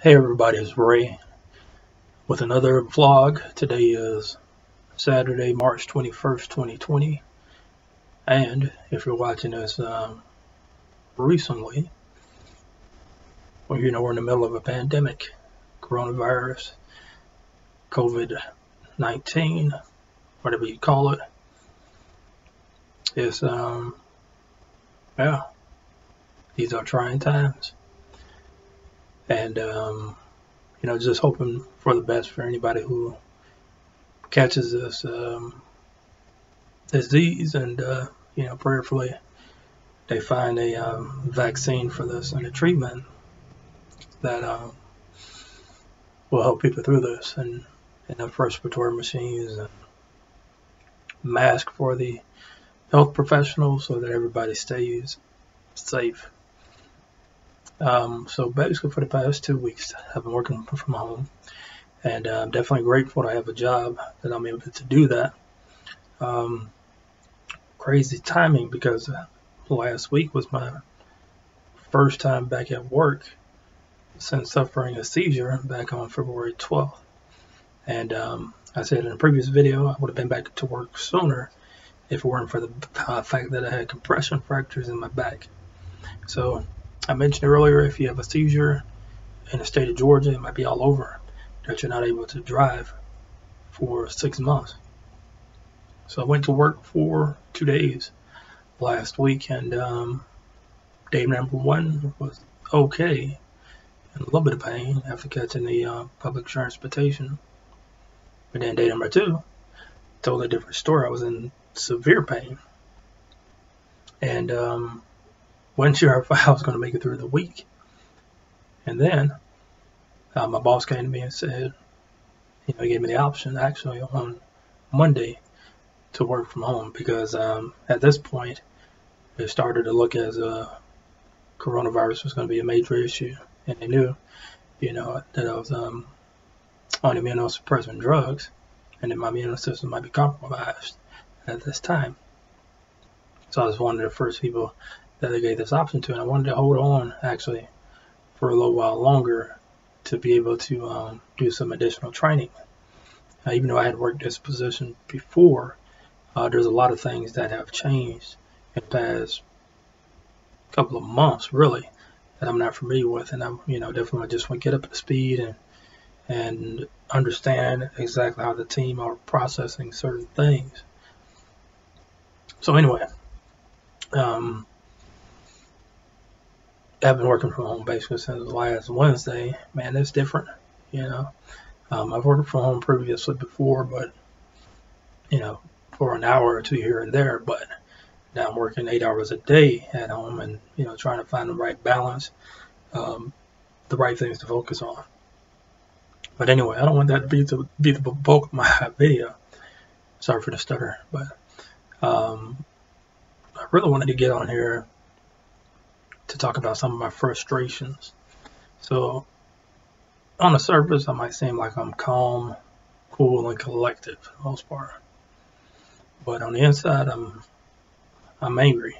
Hey everybody, it's Ray with another vlog. Today is Saturday, March 21st, 2020. And if you're watching this recently, well, we're in the middle of a pandemic, coronavirus, COVID-19, whatever you call it. It's, yeah, these are trying times. And, just hoping for the best for anybody who catches this disease, and prayerfully they find a vaccine for this and a treatment that will help people through this, and enough respiratory machines and masks for the health professionals so that everybody stays safe. So basically for the past 2 weeks I've been working from home, and I'm definitely grateful to have a job that I'm able to do that. Crazy timing, because last week was my first time back at work since suffering a seizure back on February 12th. And I said in a previous video I would have been back to work sooner if it weren't for the fact that I had compression fractures in my back. So I mentioned earlier, if you have a seizure in the state of Georgia, it might be all over, that you're not able to drive for 6 months. So I went to work for 2 days last week, and day number 1 was okay, and a little bit of pain after catching the public transportation. But then day number 2, totally different story. I was in severe pain, and wasn't sure if I was going to make it through the week. And then my boss came to me and said, he gave me the option actually on Monday to work from home, because at this point it started to look as coronavirus was going to be a major issue, and they knew, that I was on immunosuppressant drugs, and that my immune system might be compromised at this time. So I was one of the first people that they gave this option to, and I wanted to hold on actually for a little while longer to be able to do some additional training. Even though I had worked this position before, there's a lot of things that have changed in the past couple of months, really, that I'm not familiar with, and I'm definitely just want to get up to speed and understand exactly how the team are processing certain things. So anyway, I've been working from home basically since last Wednesday. Man, it's different, I've worked from home previously before, but, for an hour or two here and there, but now I'm working 8 hours a day at home, and, trying to find the right balance, the right things to focus on. But anyway, I don't want that to be the bulk of my video. Sorry for the stutter, but I really wanted to get on here to talk about some of my frustrations. So on the surface I might seem like I'm calm, cool, and collected for the most part, but on the inside I'm angry.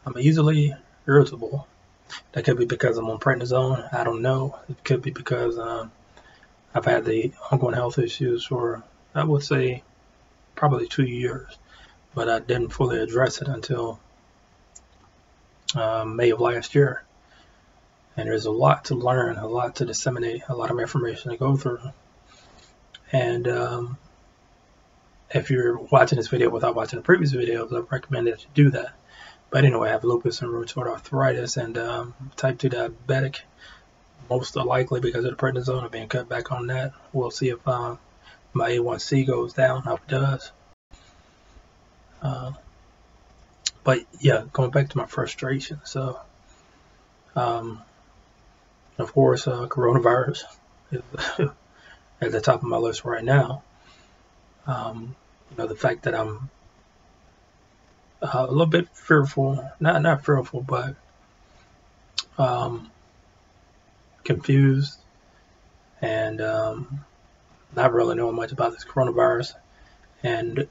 I'm easily irritable. That could be because I'm on prednisone. I don't know. It could be because I've had the ongoing health issues for, I would say, probably 2 years, but I didn't fully address it until May of last year. And there's a lot to learn, a lot to disseminate, a lot of information to go through. And if you're watching this video without watching the previous videos, I recommend that you do that. But anyway, I have lupus and rheumatoid arthritis, and type 2 diabetic, most likely because of the prednisone. I'm being cut back on that. We'll see if my A1C goes down. I hope it does. But yeah, going back to my frustration. So, of course, coronavirus is at the top of my list right now. The fact that I'm a little bit fearful, not fearful, but confused, and not really knowing much about this coronavirus. And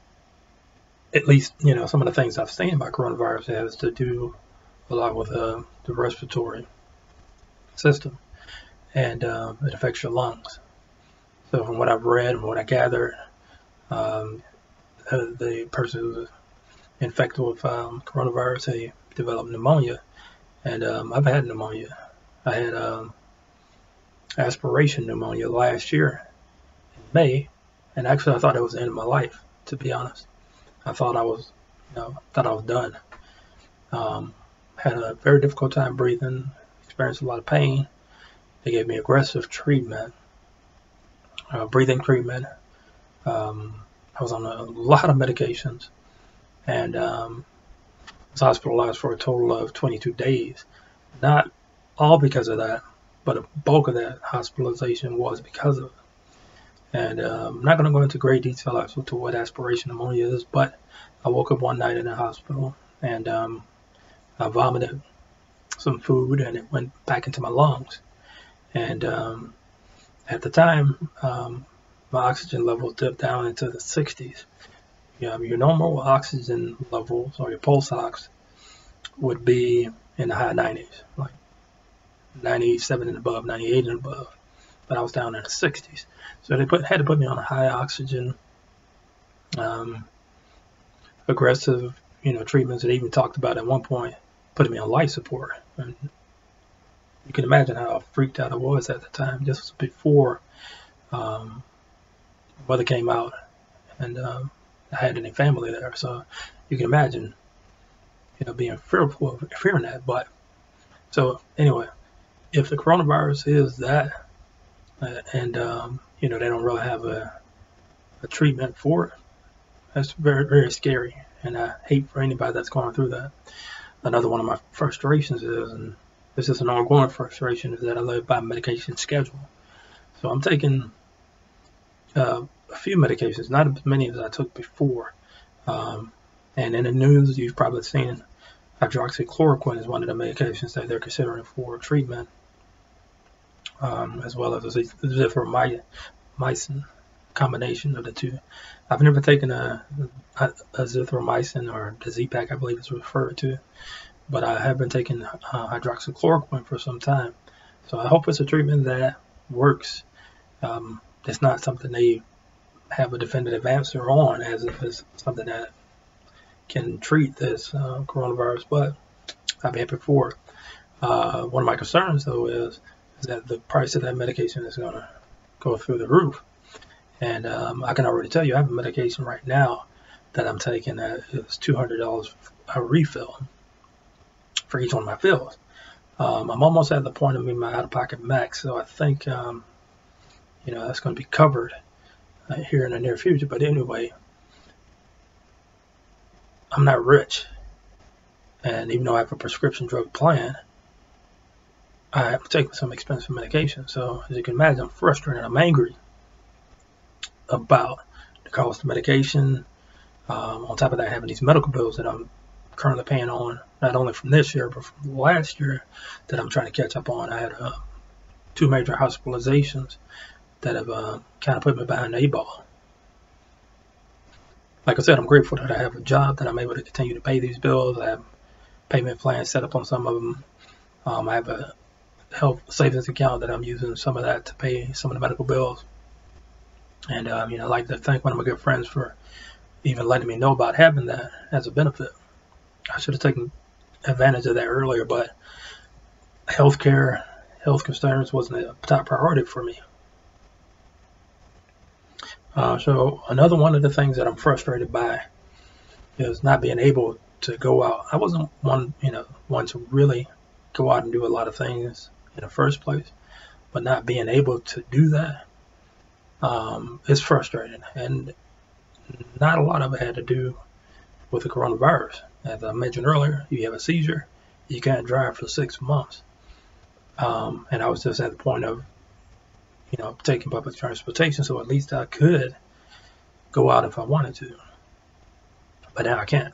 at least, some of the things I've seen about coronavirus has to do a lot with the respiratory system. and it affects your lungs. So from what I've read and what I gathered, the person who's infected with coronavirus, he developed pneumonia, and I've had pneumonia. I had aspiration pneumonia last year in May, and actually I thought it was the end of my life, to be honest. I thought I was, done. Had a very difficult time breathing, experienced a lot of pain. They gave me aggressive treatment, breathing treatment. I was on a lot of medications, and was hospitalized for a total of 22 days. Not all because of that, but a bulk of that hospitalization was because of it. And I'm not going to go into great detail as to what aspiration pneumonia is, but I woke up one night in the hospital, and I vomited some food, and it went back into my lungs. And at the time, my oxygen level dipped down into the 60s. Your normal oxygen levels, or your pulse ox, would be in the high 90s, like 97 and above, 98 and above. But I was down in the 60s. So they had to put me on a high oxygen, aggressive, treatments. They even talked about at one point putting me on life support. And you can imagine how freaked out I was at the time. This was before weather came out, and I had any family there. So you can imagine, being fearful of fearing that. But so anyway, if the coronavirus is that, and they don't really have a treatment for it, that's very, very scary. And I hate for anybody that's going through that. Another one of my frustrations is, and this is an ongoing frustration, is that I live by medication schedule. So I'm taking a few medications, not as many as I took before. And in the news, you've probably seen hydroxychloroquine is one of the medications that they're considering for treatment, as well as azithromycin, combination of the two. I've never taken a azithromycin, or the Z-Pack, I believe it's referred to, but I have been taking hydroxychloroquine for some time. So I hope it's a treatment that works. It's not something they have a definitive answer on, as if it's something that can treat this coronavirus, but I've had before. One of my concerns, though, is that the price of that medication is going to go through the roof. And I can already tell you, I have a medication right now that I'm taking that is $200 a refill for each one of my fills. I'm almost at the point of my out-of-pocket max, so I think that's going to be covered here in the near future. But anyway, I'm not rich, and even though I have a prescription drug plan, I have to take some expensive medication. So as you can imagine, I'm frustrated. I'm angry about the cost of medication. On top of that, having these medical bills that I'm currently paying on, not only from this year, but from last year, that I'm trying to catch up on. I had 2 major hospitalizations that have kind of put me behind the 8 ball. Like I said, I'm grateful that I have a job, that I'm able to continue to pay these bills. I have payment plans set up on some of them. I have a health savings account that I'm using some of that to pay some of the medical bills. And I'd like to thank one of my good friends for even letting me know about having that as a benefit. I should have taken advantage of that earlier, but health concerns wasn't a top priority for me. So another one of the things that I'm frustrated by is not being able to go out. I wasn't one to really go out and do a lot of things in the first place, but not being able to do that is frustrating. And not a lot of it had to do with the coronavirus. As I mentioned earlier, you have a seizure, you can't drive for 6 months. And I was just at the point of taking public transportation, so at least I could go out if I wanted to. But now I can't.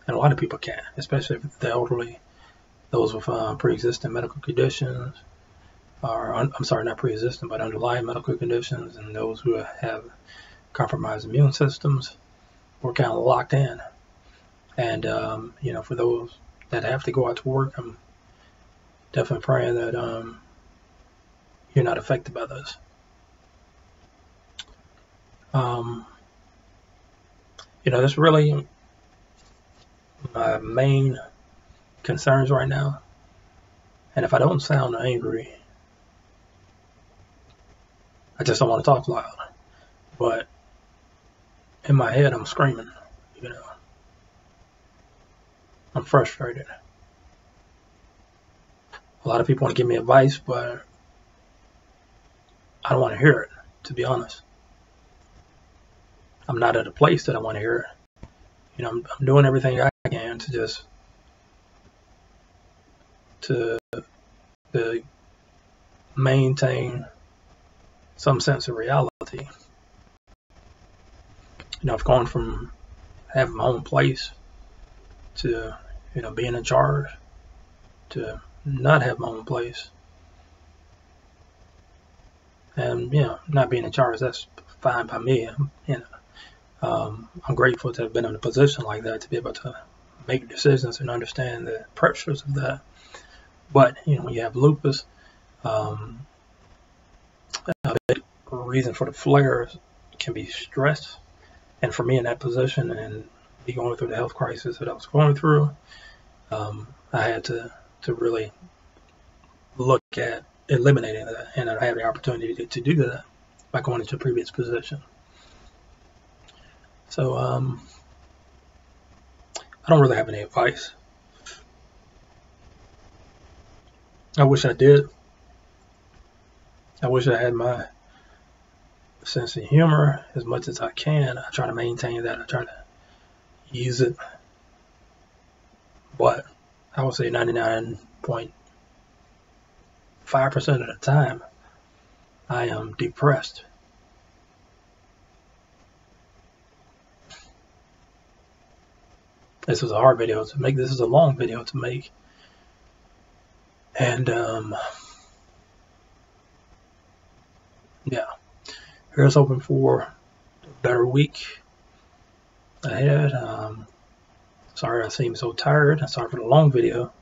And a lot of people can't, especially if the elderly, those with pre-existing medical conditions, or I'm sorry, not pre-existing, but underlying medical conditions, and those who have compromised immune systems. We're kind of locked in. And, for those that have to go out to work, I'm definitely praying that, you're not affected by those. That's really my main concerns right now. And if I don't sound angry, I just don't want to talk loud. But in my head, I'm screaming. I'm frustrated. A lot of people want to give me advice, but I don't want to hear it, to be honest. I'm not at a place that I want to hear it. I'm doing everything I can to just to maintain some sense of reality. I've gone from having my own place to being in charge to not have my own place. And not being in charge, that's fine by me. I'm grateful to have been in a position like that, to be able to make decisions and understand the pressures of that. But when you have lupus, a big reason for the flares can be stress. And for me in that position and me going through the health crisis that I was going through, I had to really look at eliminating that, and I had the opportunity to do that by going into a previous position. So I don't really have any advice. I wish I did. I wish I had my sense of humor as much as I can. I try to maintain that. I try to use it. But I would say 99.5% of the time, I am depressed. This was a hard video to make. This is a long video to make. And here's hoping for a better week ahead. Sorry I seem so tired. Sorry for the long video.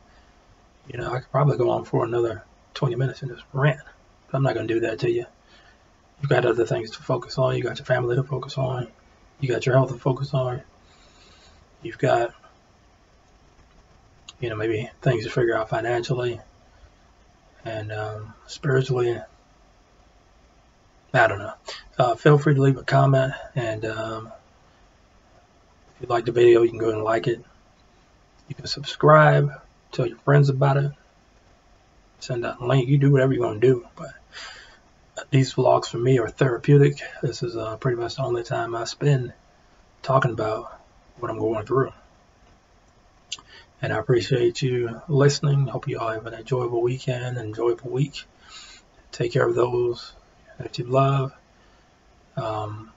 I could probably go on for another 20 minutes in this rant, but I'm not going to do that to you. You've got other things to focus on. You got your family to focus on. You got your health to focus on. You've got, maybe things to figure out financially and spiritually. I don't know. Feel free to leave a comment, and if you like the video, you can go and like it. You can subscribe, tell your friends about it, send out a link. You do whatever you're going to do, but these vlogs for me are therapeutic. This is pretty much the only time I spend talking about what I'm going through. And I appreciate you listening. Hope you all have an enjoyable weekend, enjoyable week. Take care of those that you love. Follow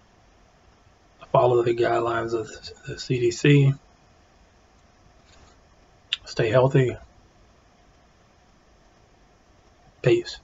the guidelines of the CDC. Stay healthy. Peace.